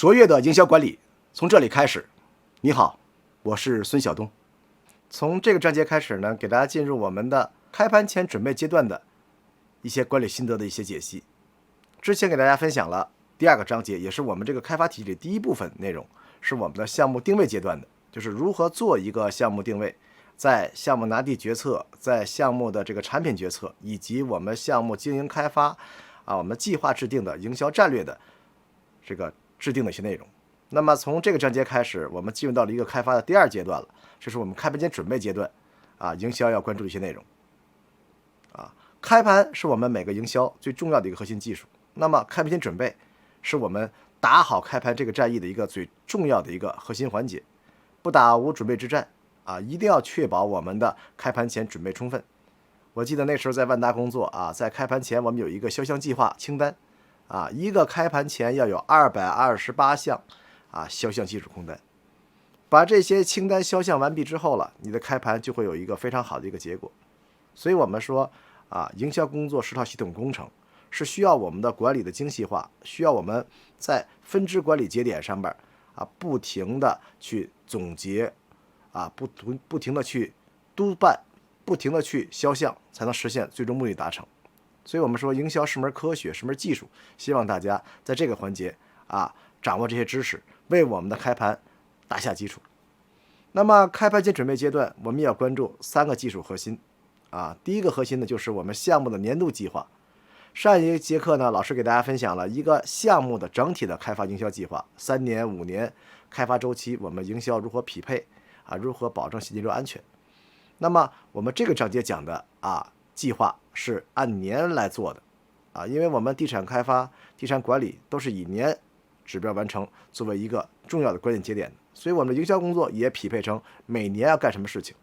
卓越的营销管理从这里开始。你好，我是孙晓东。从这个章节开始呢，给大家进入我们的开盘前准备阶段的一些管理心得的一些解析。之前给大家分享了第二个章节，也是我们这个开发体系里第一部分内容，是我们的项目定位阶段的，就是如何做一个项目定位，在项目拿地决策，在项目的这个产品决策，以及我们项目经营开发我们计划制定的营销战略的这个制定的一些内容。那么从这个章节开始，我们进入到了一个开发的第二阶段了，这是我们开盘前准备阶段营销要关注的一些内容。开盘是我们每个营销最重要的一个核心技术。那么开盘前准备是我们打好开盘这个战役的一个最重要的一个核心环节。不打无准备之战一定要确保我们的开盘前准备充分。我记得那时候在万达工作在开盘前我们有一个销项计划清单一个开盘前要有228项销项技术空单。把这些清单销项完毕之后了，你的开盘就会有一个非常好的一个结果。所以我们说营销工作是套系统工程，是需要我们的管理的精细化，需要我们在分支管理节点上面不停的去总结不停的去督办，不停的去销项，才能实现最终目的达成。所以我们说营销是门科学，是门技术，希望大家在这个环节掌握这些知识，为我们的开盘打下基础。那么开盘前准备阶段，我们要关注3个技术核心第一个核心呢，就是我们项目的年度计划。上一节课呢，老师给大家分享了一个项目的整体的开发营销计划，3年、5年开发周期，我们营销如何匹配如何保证现金流安全。那么我们这个章节讲的计划是按年来做的因为我们地产开发、地产管理都是以年指标完成作为一个重要的关键节点，所以我们的营销工作也匹配成每年要干什么事情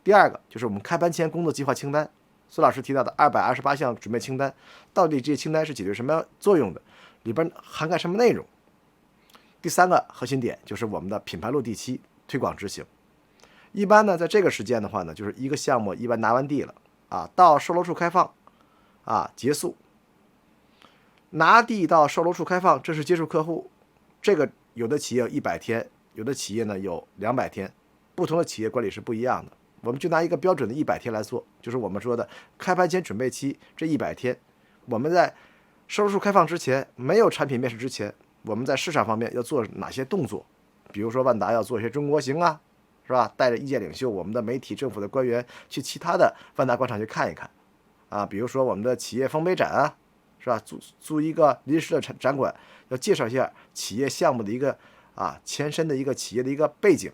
第二个就是我们开盘前工作计划清单，苏老师提到的228项准备清单，到底这些清单是解决什么作用的，里边涵盖什么内容。第3个核心点就是我们的品牌落地期推广执行。一般呢，在这个时间的话呢，就是一个项目一般拿完地了到售楼处开放结束。拿地到售楼处开放，这是接触客户，这个有的企业有100天，有的企业呢有200天，不同的企业管理是不一样的。我们就拿一个标准的100天来做，就是我们说的开盘前准备期这100天，我们在售楼处开放之前，没有产品面试之前，我们在市场方面要做哪些动作？比如说万达要做一些中国行是吧？带着意见领袖，我们的媒体、政府的官员去其他的万达广场去看一看比如说我们的企业丰碑展是吧？租一个临时的展馆，要介绍一下企业项目的一个前身的一个企业的一个背景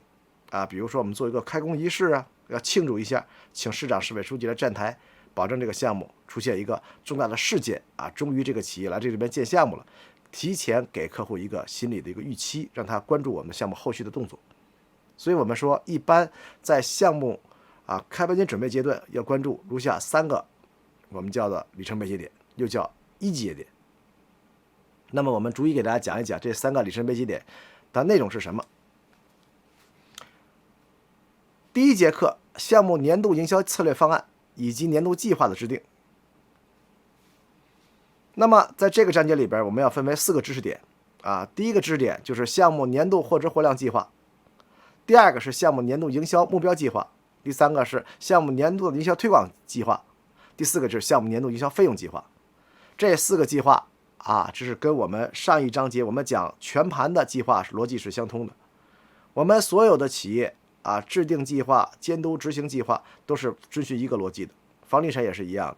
比如说我们做一个开工仪式要庆祝一下，请市长、市委书记来站台，保证这个项目出现一个重大的事件终于这个企业来这边建项目了，提前给客户一个心理的一个预期，让他关注我们项目后续的动作。所以我们说，一般在项目开盘前准备阶段要关注如下3个我们叫做里程碑节点，又叫一级节点。那么我们逐一给大家讲一讲这3个里程碑节点的内容是什么。第一节课，项目年度营销策略方案以及年度计划的制定。那么在这个章节里边，我们要分为4个知识点第一个知识点就是项目年度货值货量计划，第2个是项目年度营销目标计划，第3个是项目年度的营销推广计划，第4个就是项目年度营销费用计划。这4个计划这是跟我们上一章节我们讲全盘的计划逻辑是相通的。我们所有的企业制定计划、监督执行计划都是遵循一个逻辑的，房地产也是一样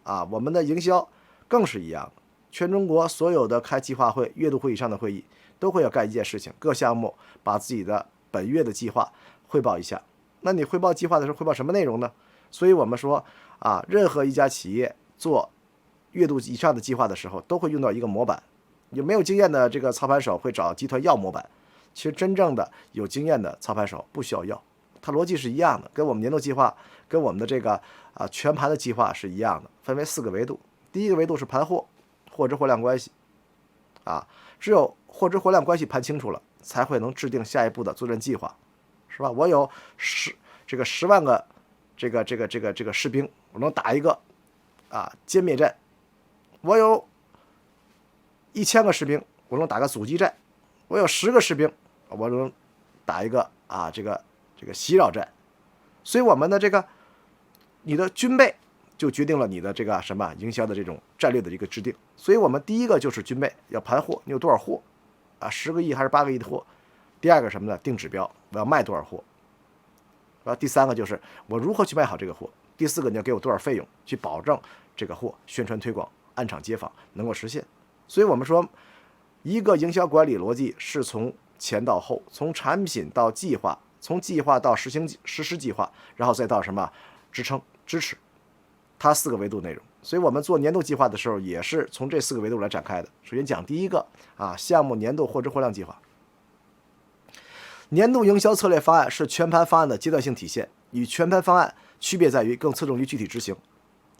的我们的营销更是一样的。全中国所有的开计划会、月度会以上的会议都会要干一件事情，各项目把自己的本月的计划汇报一下。那你汇报计划的时候汇报什么内容呢？所以我们说任何一家企业做月度以上的计划的时候，都会用到一个模板。有没有经验的这个操盘手会找集团要模板，其实真正的有经验的操盘手不需要，它逻辑是一样的，跟我们年度计划、跟我们的这个全盘的计划是一样的，分为4个维度。第一个维度是盘货，货值货量关系只有货值货量关系盘清楚了，才会能制定下一步的作战计划，是吧？我有10万个这个士兵，我能打一个歼灭战。我有1000个士兵，我能打个阻击战，我有10个士兵，我能打一个这个袭扰战。所以我们的你的军备就决定了你的营销的这种战略的一个制定。所以我们第一个就是军备，要盘货，你有多少货10个亿还是8个亿的货。第二个什么呢？定指标，我要卖多少货。第三个就是我如何去卖好这个货。第四个，你要给我多少费用去保证这个货宣传推广、按场接访能够实现。所以我们说，一个营销管理逻辑是从前到后，从产品到计划，从计划到实施计划，然后再到支撑支持，它4个维度内容。所以我们做年度计划的时候，也是从这4个维度来展开的。首先讲第一个项目年度货值货量计划。年度营销策略方案是全盘方案的阶段性体现，与全盘方案区别在于更侧重于具体执行。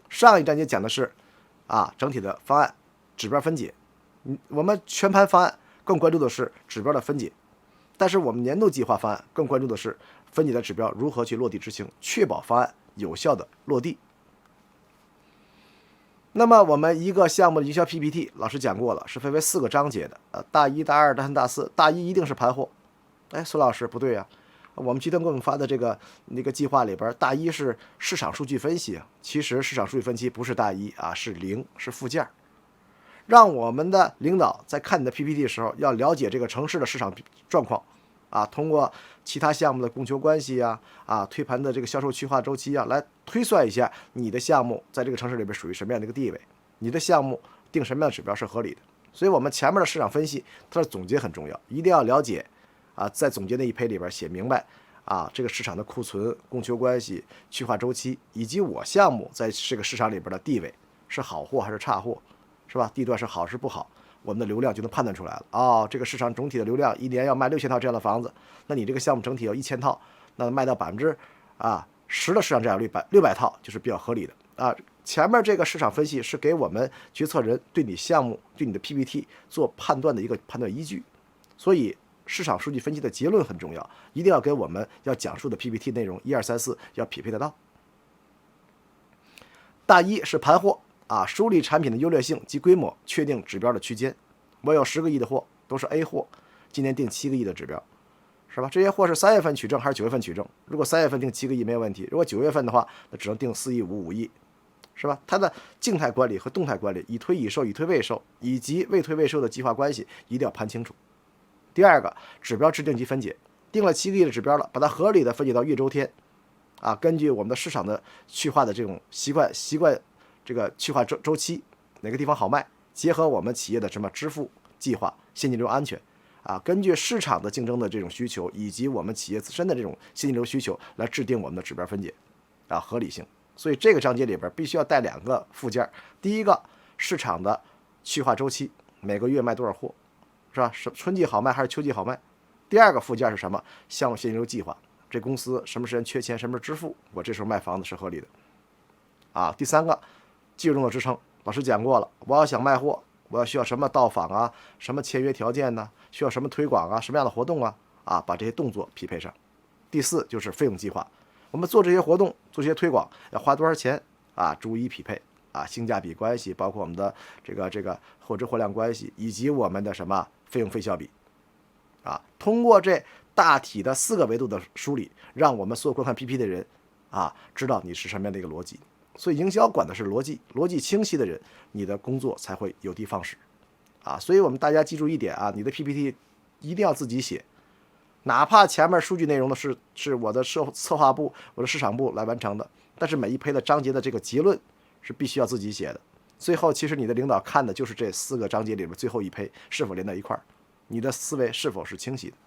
上一章节讲的是整体的方案指标分解，我们全盘方案更关注的是指标的分解，但是我们年度计划方案更关注的是分解的指标如何去落地执行，确保方案有效的落地。那么我们一个项目的营销 PPT 老师讲过了，是分为4个章节的，大1、大2、大3、大4。大1一定是盘货。孙老师不对我们集团共发的那个计划里边，大1是市场数据分析其实市场数据分析不是大1是0，是附件。让我们的领导在看你的 PPT 的时候，要了解这个城市的市场状况通过其他项目的供求关系推盘的这个销售去化周期来推算一下你的项目在这个城市里边属于什么样的一个地位，你的项目定什么样的指标是合理的。所以我们前面的市场分析它的总结很重要，一定要了解在总结那一胚里边写明白这个市场的库存、供求关系、去化周期，以及我项目在这个市场里边的地位是好货还是差货，是吧？地段是好是不好，我们的流量就能判断出来了。这个市场总体的流量一年要卖6000套这样的房子，那你这个项目整体要1000套，那卖到10%的市场占有率，600套就是比较合理的前面这个市场分析是给我们决策人对你项目、对你的 PPT 做判断的一个判断依据，所以市场数据分析的结论很重要，一定要跟我们要讲述的 PPT 内容1、2、3、4要匹配得到。大1是盘货梳理产品的优劣性及规模，确定指标的区间。我有10个亿的货，都是 A 货，今年定7个亿的指标，是吧？这些货是3月份取证还是9月份取证？如果3月份定7个亿没有问题，如果9月份的话，那只能定4亿5、5亿，是吧？它的静态管理和动态管理，已推已售、已推未售以及未推未售的计划关系一定要盘清楚。第二个，指标制定及分解，定了7个亿的指标了，把它合理的分解到月周天根据我们的市场的去化的这种习惯这个去化周期，哪个地方好卖，结合我们企业的支付计划、现金流安全根据市场的竞争的这种需求，以及我们企业自身的这种现金流需求来制定我们的指标分解合理性。所以这个章节里边必须要带2个附件，第一个市场的去化周期，每个月卖多少货，是吧？春季好卖还是秋季好卖？第二个附件是什么？项目现金流计划，这公司什么时间缺钱，什么时候支付，我这时候卖房子是合理的第三个，技术中的支撑，老师讲过了，我要想卖货，我要需要什么到访什么签约条件呢？需要什么推广什么样的活动把这些动作匹配上。第4就是费用计划，我们做这些活动、做这些推广要花多少钱逐一匹配性价比关系，包括我们的这个货值货量关系，以及我们的费用费效比通过这大体的4个维度的梳理，让我们所有观看 PP 的人知道你是什么样的一个逻辑。所以营销管的是逻辑，逻辑清晰的人，你的工作才会有的放矢所以我们大家记住一点你的 PPT 一定要自己写，哪怕前面数据内容的是我的策划部、我的市场部来完成的，但是每一胚的章节的这个结论是必须要自己写的。最后其实你的领导看的就是这4个章节里面最后一胚是否连在一块儿，你的思维是否是清晰的。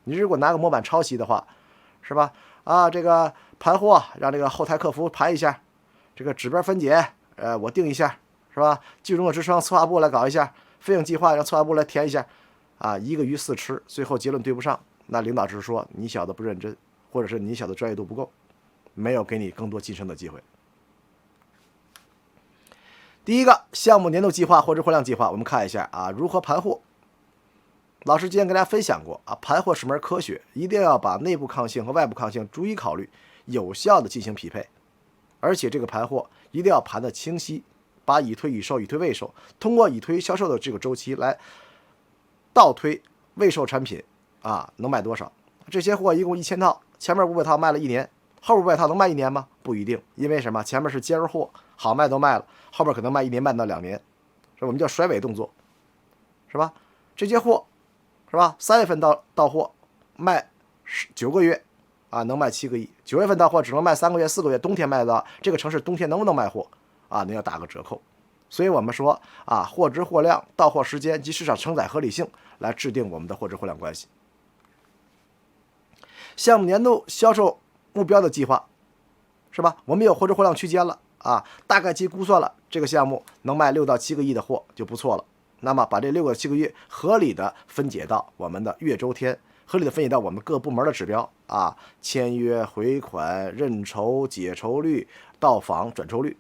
你如果拿个模板抄袭的话，是吧这个盘货让这个后台客服盘一下，这个指标分解我定一下，是吧？技术中的支撑策划部来搞一下，费用计划让策划部来填一下一个鱼4吃，最后结论对不上，那领导只是说你小子不认真，或者是你小子专业度不够，没有给你更多晋升的机会。第一个项目年度计划或者货量计划，我们看一下如何盘货。老师之前跟大家分享过盘货是门科学，一定要把内部抗性和外部抗性逐一考虑，有效的进行匹配。而且这个盘货一定要盘得清晰，把已推已售、已推未售，通过已推销售的这个周期来倒推未售产品能卖多少。这些货一共1000套，前面500套卖了1年，后边500套能卖1年吗？不一定，因为什么？前面是尖儿货，好卖都卖了，后边可能卖1年半到2年，我们叫甩尾动作，是吧？这些货是吧？3月份到货卖9个月能卖7个亿，9月份到货只能卖3个月4个月，冬天卖的这个城市冬天能不能卖货您要打个折扣。所以我们说货值货量、到货时间及市场承载合理性来制定我们的货值货量关系。项目年度销售目标的计划是吧？我们有货值货量区间了大概其估算了这个项目能卖6到7个亿的货就不错了。那么把这6个7个月合理的分解到我们的月周天，合理的分解到我们各部门的指标签约、回款、认筹、解筹率、到访、转筹率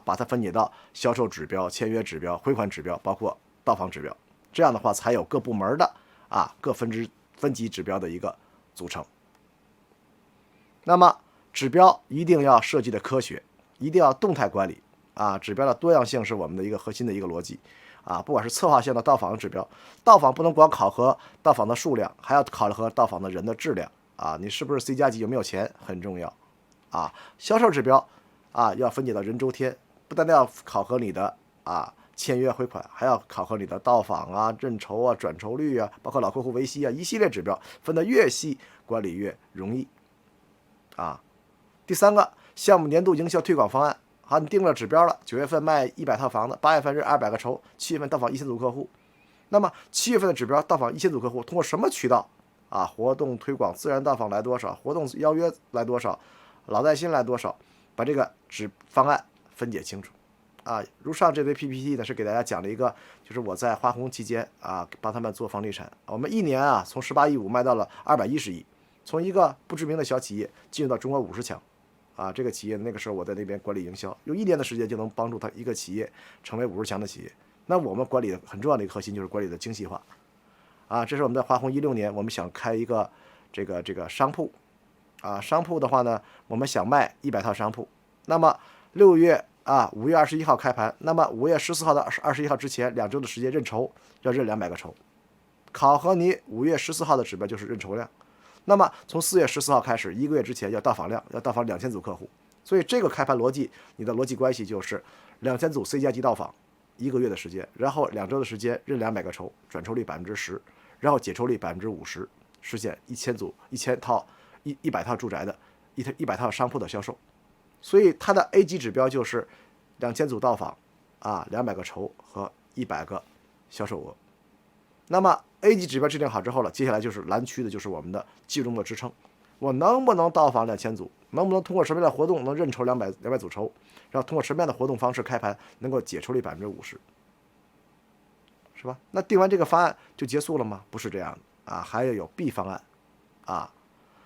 把它分解到销售指标、签约指标、回款指标，包括到访指标。这样的话才有各部门的各分级指标的一个组成。那么指标一定要设计的科学，一定要动态管理指标的多样性是我们的一个核心的一个逻辑不管是策划性的到访的指标，到访不能光考核到访的数量，还要考核到访的人的质量你是不是 C 加级，有没有钱很重要销售指标要分解到人周天，不单单要考核你的签约回款，还要考核你的到访认筹转筹率包括老客户维系一系列指标分得越细，管理越容易第三个，项目年度营销推广方案你定了指标了，9月份卖100套房子，8月份是200个筹，7月份到访1000组客户。那么7月份的指标到访1000组客户，通过什么渠道活动推广、自然到访来多少，活动邀约来多少，老带新来多少，把这个方案分解清楚如上这堆 PPT 呢是给大家讲了一个，就是我在华虹期间帮他们做房地产，我们一年从18亿5卖到了210亿，从一个不知名的小企业进入到中国50强这个企业那个时候我在那边管理营销，用1年的时间就能帮助他一个企业成为50强的企业。那我们管理的很重要的一个核心就是管理的精细化这是我们在华虹16年，我们想开一个这个商铺商铺的话呢，我们想卖100套商铺，那么5月21号开盘，那么5月14号到21号之前2周的时间认筹，要认200个筹，考核你5月14号的指标就是认筹量。那么从4月14号开始，1个月之前要到访量，要到访2000组客户。所以这个开盘逻辑，你的逻辑关系就是2000组 C 加级到访，1个月的时间，然后2周的时间认200个筹，转筹率10%，然后解筹率50%，实现1000套100套住宅的100套商铺的销售。所以它的 A 级指标就是2000组到访200个筹和100个销售额。那么 A 级指标制定好之后了，接下来就是蓝区的，就是我们的技术动作支撑。我能不能到访2000组？能不能通过什么样的活动能认筹200组筹？然后通过什么样的活动方式开盘能够解筹率50%，是吧？那定完这个方案就结束了吗？不是这样的还要有 B 方案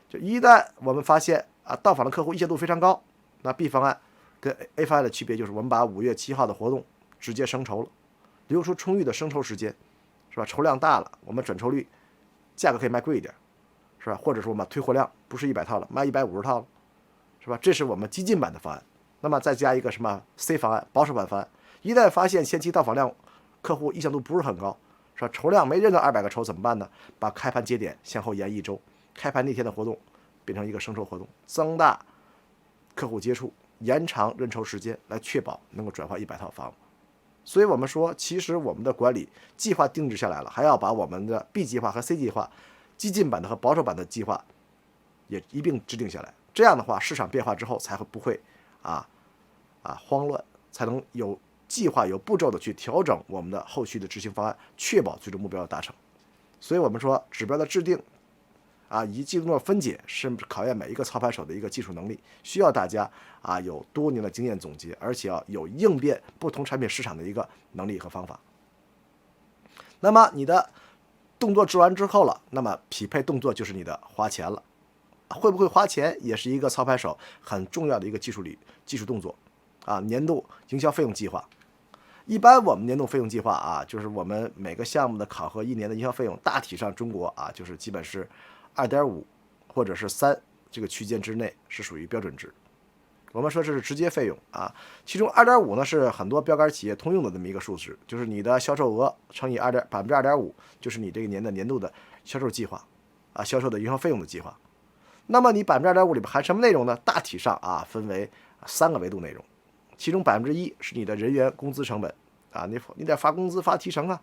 就一旦我们发现到访的客户意向度非常高，那 B 方案跟 A 方案的区别就是我们把5月7号的活动直接生筹了，留出充裕的生筹时间，是吧？筹量大了，我们转筹率价格可以卖贵一点，是吧？或者说我们推货量不是100套了，卖150套了，是吧？这是我们激进版的方案。那么再加一个什么 C 方案，保守版方案。一旦发现前期到访量客户意向度不是很高，是吧？筹量没认到200个筹怎么办呢？把开盘节点向后延1周，开盘那天的活动变成一个生筹活动，增大客户接触，延长认筹时间，来确保能够转化100套房子。所以我们说，其实我们的管理计划定制下来了，还要把我们的 B 计划和 C 计划、激进版的和保守版的计划也一并制定下来。这样的话，市场变化之后才会不会慌乱，才能有计划、有步骤的去调整我们的后续的执行方案，确保最终目标的达成。所以我们说，指标的制定以及技术动作分解是考验每一个操盘手的一个技术能力，需要大家有多年的经验总结，而且要有应变不同产品市场的一个能力和方法。那么你的动作制完之后了，那么匹配动作就是你的花钱了。会不会花钱也是一个操盘手很重要的一个技术动作年度营销费用计划。一般我们年度费用计划就是我们每个项目的考核1年的营销费用，大体上中国就是基本是2.5或者是3这个区间之内是属于标准值。我们说这是直接费用啊，其中2.5%呢是很多标杆企业通用的这么一个数值，就是你的销售额乘以2.5%，就是你这个年的年度的销售计划啊，销售的营销费用的计划。那么你2.5%里边含什么内容呢？大体上啊分为3个维度内容，其中1%是你的人员工资成本啊，你得发工资发提成啊，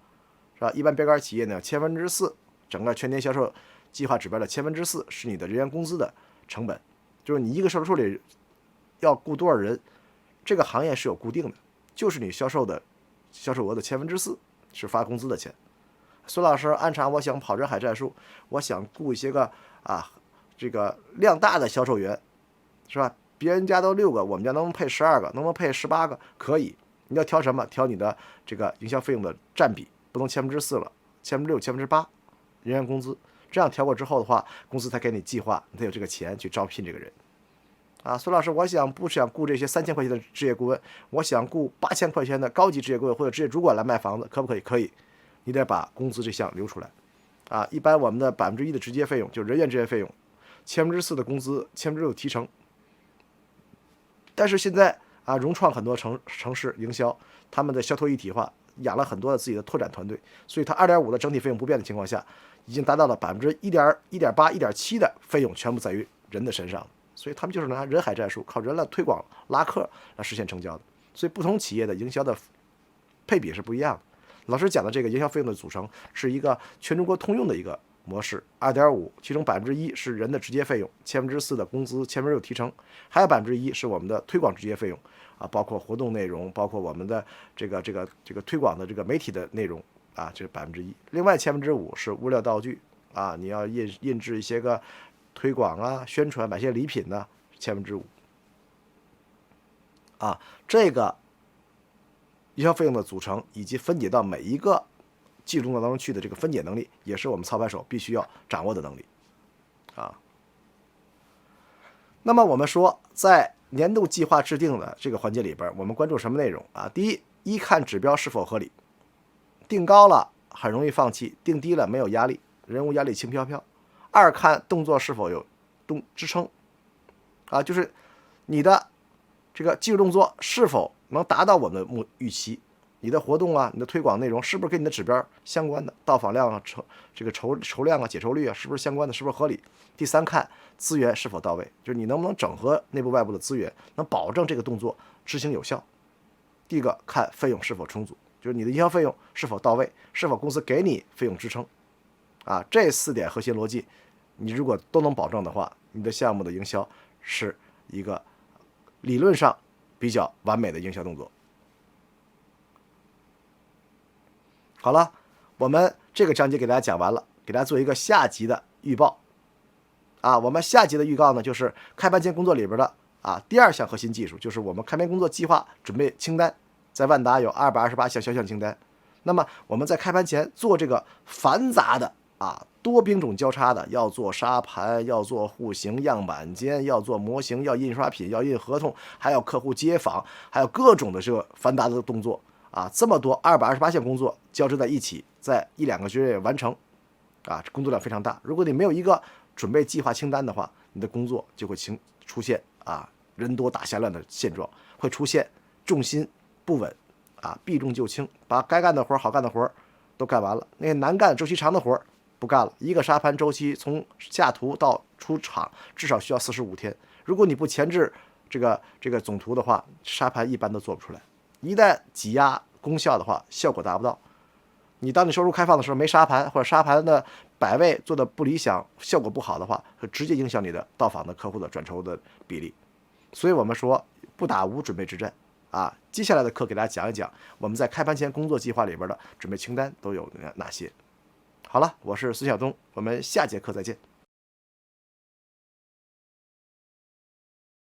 是吧？一般标杆企业呢4%，整个全年销售计划指标的4%是你的人员工资的成本，就是你一个销售处里要雇多少人，这个行业是有固定的，就是你销售额的4%是发工资的钱。孙老师，按常我想跑人海战术，我想雇一些个这个量大的销售员，是吧？别人家都6个，我们家能不能配12个，能不能配18个？可以。你要挑什么？挑你的这个营销费用的占比，不能4%了，6%、8%，人员工资。这样调过之后的话，公司才给你计划，你才有这个钱去招聘这个人。啊，孙老师，我不想雇这些3000块钱的职业顾问，我想雇8000块钱的高级职业顾问或者职业主管来卖房子，可不可以？可以，你得把工资这项留出来。啊，一般我们的1%的直接费用就是人员直接费用，4%的工资，6%提成。但是现在啊，融创很多城市营销，他们的销售一体化，养了很多的自己的拓展团队，所以它2.5%的整体费用不变的情况下，已经达到了1.8%、1.7%的费用全部在于人的身上。所以他们就是拿人海战术，靠人来推广拉客来实现成交的。所以不同企业的营销的配比是不一样的。老师讲的这个营销费用的组成是一个全中国通用的一个模式，2.5%，其中1%是人的直接费用，4%的工资，6%提成，还有1%是我们的推广直接费用啊，包括活动内容，包括我们的这个推广的这个媒体的内容啊，这是1%。另外5%是物料道具啊，你要印制一些个推广啊、宣传、买些礼品呢，5%啊，这个营销费用的组成以及分解到每一个技术动作当中去的这个分解能力，也是我们操盘手必须要掌握的能力啊。那么我们说，在年度计划制定的这个环节里边，我们关注什么内容啊？第一看指标是否合理，定高了很容易放弃，定低了没有压力，人无压力轻飘飘。2看动作是否有支撑啊，就是你的这个技术动作是否能达到我们的预期，你的活动啊，你的推广内容是不是跟你的指标相关的，到访量啊、筹量啊、解筹率啊，是不是相关的，是不是合理。第3看资源是否到位，就是你能不能整合内部外部的资源，能保证这个动作执行有效。第一个看费用是否充足，就是你的营销费用是否到位，是否公司给你费用支撑啊，这4点核心逻辑你如果都能保证的话，你的项目的营销是一个理论上比较完美的营销动作。好了，我们这个章节给大家讲完了，给大家做一个下集的预报啊。我们下集的预告呢，就是开盘前工作里边的第2项核心技术，就是我们开盘工作计划准备清单，在万达有228项小项清单。那么我们在开盘前做这个繁杂的多兵种交叉的，要做沙盘，要做户型样板间，要做模型，要印刷品，要印合同，还要客户接访，还有各种的这个繁杂的动作这么多228项工作交织在一起，在1-2个月完成工作量非常大。如果你没有一个准备计划清单的话，你的工作就会出现人多打瞎乱的现状，会出现重心不稳避重就轻，把该干的活好干的活都干完了，那些难干周期长的活不干了。一个沙盘周期从下图到出厂至少需要45天，如果你不前置这个总图的话，沙盘一般都做不出来。一旦挤压功效的话，效果达不到。当你收入开放的时候没沙盘，或者沙盘的摆位做的不理想，效果不好的话，会直接影响你的到访的客户的转筹的比例。所以我们说不打无准备之战接下来的课给大家讲一讲我们在开盘前工作计划里边的准备清单都有哪些。好了，我是孙晓东，我们下节课再见。